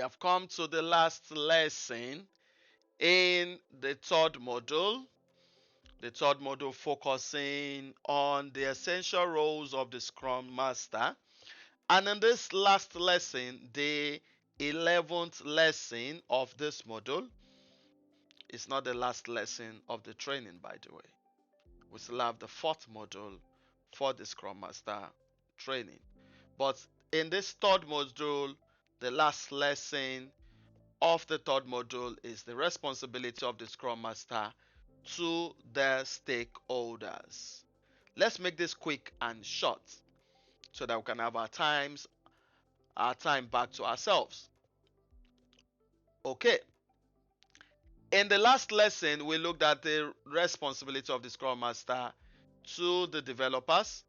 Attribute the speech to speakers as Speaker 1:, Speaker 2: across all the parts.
Speaker 1: have come to the last lesson in the third module. The third module focusing on the essential roles of the Scrum Master. And in this last lesson, the 11th lesson of this module, it's not the last lesson of the training, by the way. We still have the fourth module for the Scrum Master training. But in this third module, the last lesson of the third module is the responsibility of the Scrum Master to the stakeholders. Let's make this quick and short so that we can have our time back to ourselves. Okay. In the last lesson, we looked at the responsibility of the Scrum Master to the developers.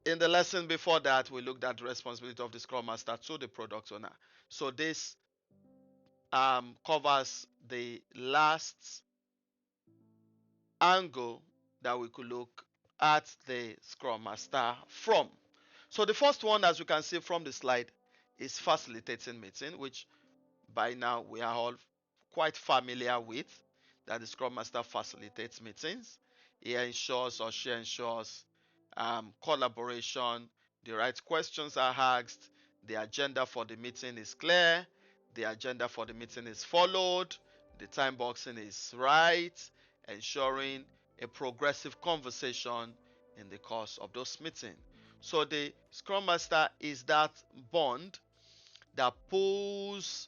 Speaker 1: In the lesson before that, we looked at the responsibility of the Scrum Master to the product owner. So this covers the last angle that we could look at the Scrum Master from. So the first one, as you can see from the slide, is facilitating meeting, which by now we are all quite familiar with, that the Scrum Master facilitates meetings. He ensures or she ensures collaboration, the right questions are asked, the agenda for the meeting is clear, the agenda for the meeting is followed, the time boxing is right, ensuring a progressive conversation in the course of those meetings. So the Scrum Master is that bond that pulls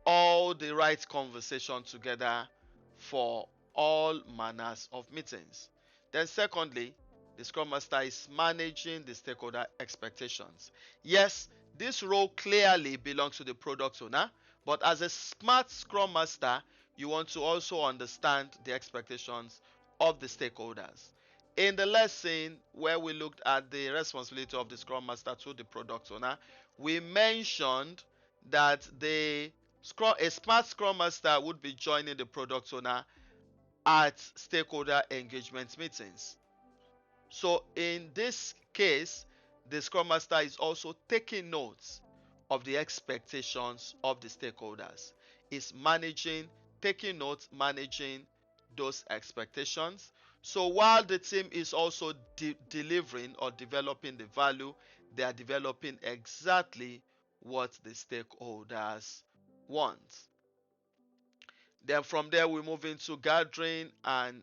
Speaker 1: all the right conversation together for all manners of meetings. Then secondly, the Scrum Master is managing the stakeholder expectations. Yes, this role clearly belongs to the product owner, but as a smart Scrum Master, you want to also understand the expectations of the stakeholders. In the lesson where we looked at the responsibility of the Scrum Master to the product owner, we mentioned that a smart Scrum Master would be joining the product owner at stakeholder engagement meetings. So in this case, the Scrum Master is also taking notes of the expectations of the stakeholders. Is managing, taking notes, managing those expectations. So while the team is also delivering or developing the value, they are developing exactly what the stakeholders want. Then from there, we move into gathering and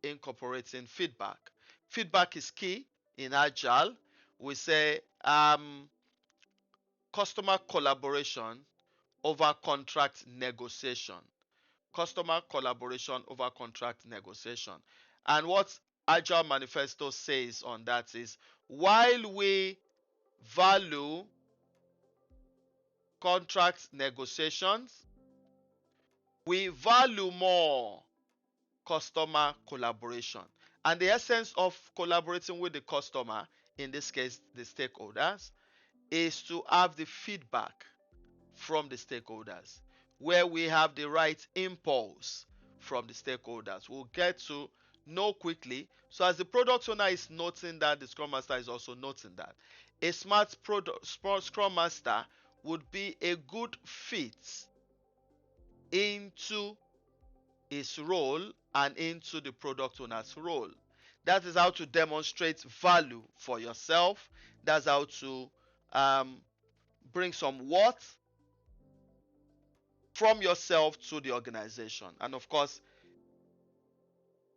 Speaker 1: incorporating feedback. Feedback is key in Agile. We say customer collaboration over contract negotiation. Customer collaboration over contract negotiation. And what Agile Manifesto says on that is, while we value contract negotiations, we value more customer collaboration. And the essence of collaborating with the customer, in this case the stakeholders, is to have the feedback from the stakeholders, where we have the right impulse from the stakeholders. We'll get to know quickly. So as the product owner is noting that, the Scrum Master is also noting that. A smart Scrum Master would be a good fit into his role and into the product owner's role. That is how to demonstrate value for yourself. That's how to bring some worth from yourself to the organization. And of course,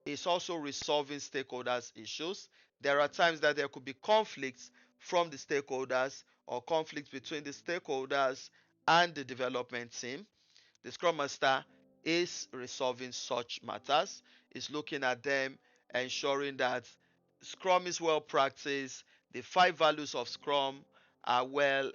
Speaker 1: it's also resolving stakeholders' issues. There are times that there could be conflicts from the stakeholders or conflicts between the stakeholders and the development team. The Scrum Master is resolving such matters, is looking at them, ensuring that Scrum is well practiced, the 5 values of Scrum are well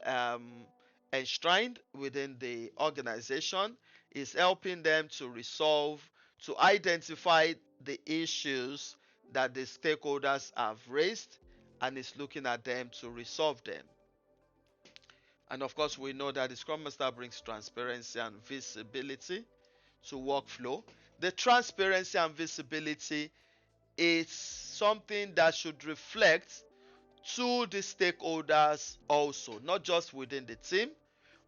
Speaker 1: enshrined within the organization, is helping them to resolve, to identify the issues that the stakeholders have raised, and is looking at them to resolve them. And of course, we know that the Scrum Master brings transparency and visibility to workflow. The transparency and visibility is something that should reflect to the stakeholders also, not just within the team,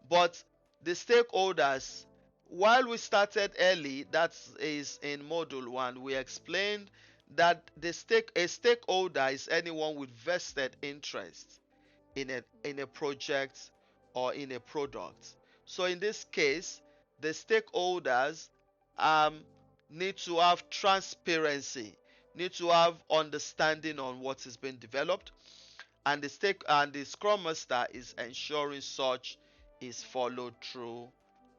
Speaker 1: but the stakeholders, while we started early, that is in module 1, we explained that a stakeholder is anyone with vested interest in a project or in a product. So in this case, the stakeholders um, need to have transparency, need to have understanding on what is being developed, and the scrum master is ensuring such is followed through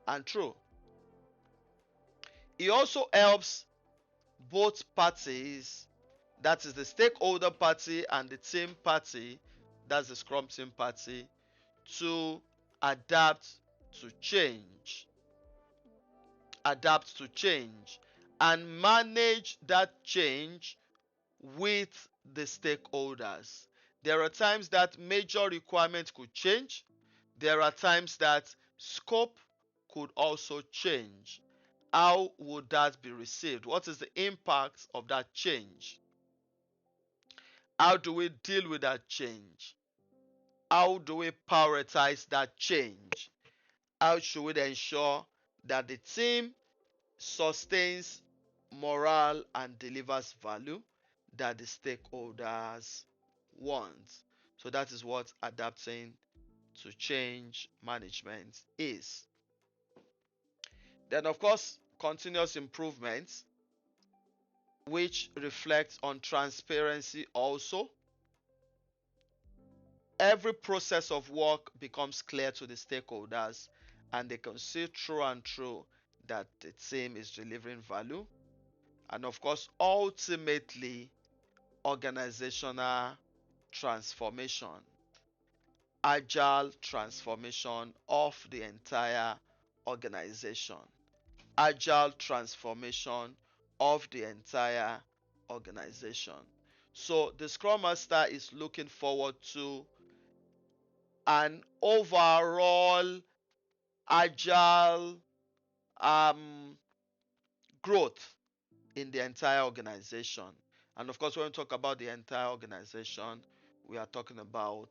Speaker 1: and through. It also helps both parties, that is the stakeholder party and the team party, that's the scrum team party, to adapt to change, adapt to change, and manage that change with the stakeholders. There are times that major requirements could change. There are times that scope could also change. How would that be received? What is the impact of that change? How do we deal with that change? How do we prioritize that change? How should we ensure that the team sustains morale and delivers value that the stakeholders want? So that is what adapting to change management is. Then, of course, continuous improvement, which reflects on transparency also. Every process of work becomes clear to the stakeholders, and they can see through and through that the team is delivering value. And of course, ultimately, organizational transformation, agile transformation of the entire organization, agile transformation of the entire organization. So the Scrum Master is looking forward to an overall agile um, growth in the entire organization. And of course, when we talk about the entire organization, we are talking about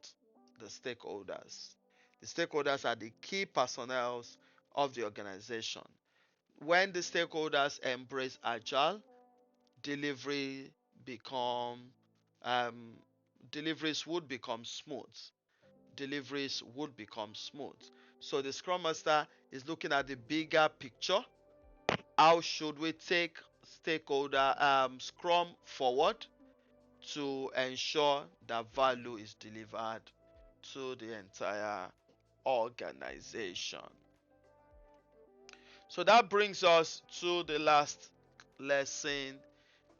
Speaker 1: the stakeholders. The stakeholders are the key personnel of the organization. When the stakeholders embrace agile, delivery become um, deliveries would become smooth. Deliveries would become smooth. So the Scrum Master is looking at the bigger picture. How should we take stakeholder Scrum forward to ensure that value is delivered to the entire organization? So that brings us to the last lesson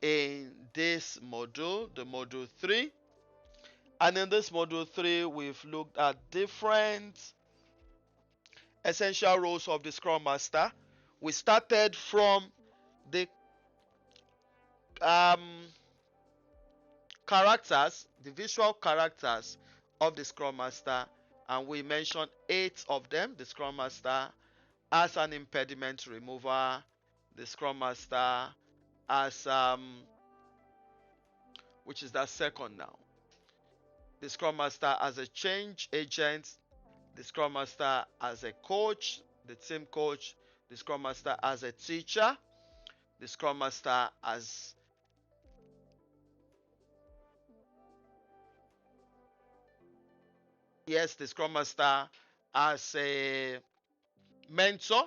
Speaker 1: in this module, the module 3. And in this module 3, we've looked at different essential roles of the Scrum Master. We started from the um, characters, the visual characters of the Scrum Master, and we mentioned 8 of them. The Scrum Master as an impediment remover, the Scrum Master as which is that second now. The Scrum Master as a change agent, the Scrum Master as a coach, the team coach, the Scrum Master as a teacher, the Scrum Master as the Scrum Master as a mentor,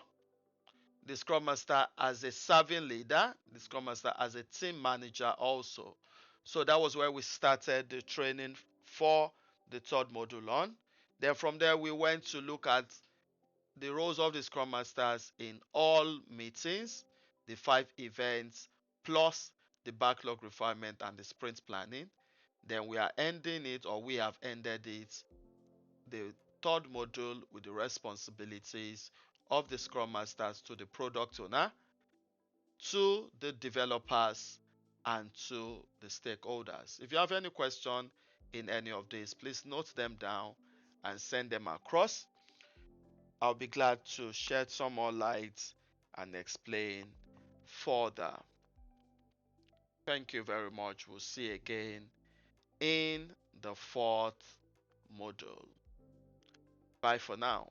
Speaker 1: the Scrum Master as a serving leader, the Scrum Master as a team manager also. So that was where we started the training for the third module on. Then from there we went to look at the roles of the Scrum Masters in all meetings, the 5 events, plus the backlog refinement and the sprint planning. Then we are ending it, or we have ended it, the third module, with the responsibilities of the Scrum Masters to the product owner, to the developers, and to the stakeholders. If you have any question in any of these, please note them down and send them across. I'll be glad to shed some more light and explain further. Thank you very much. We'll see you again in the fourth module. Bye for now.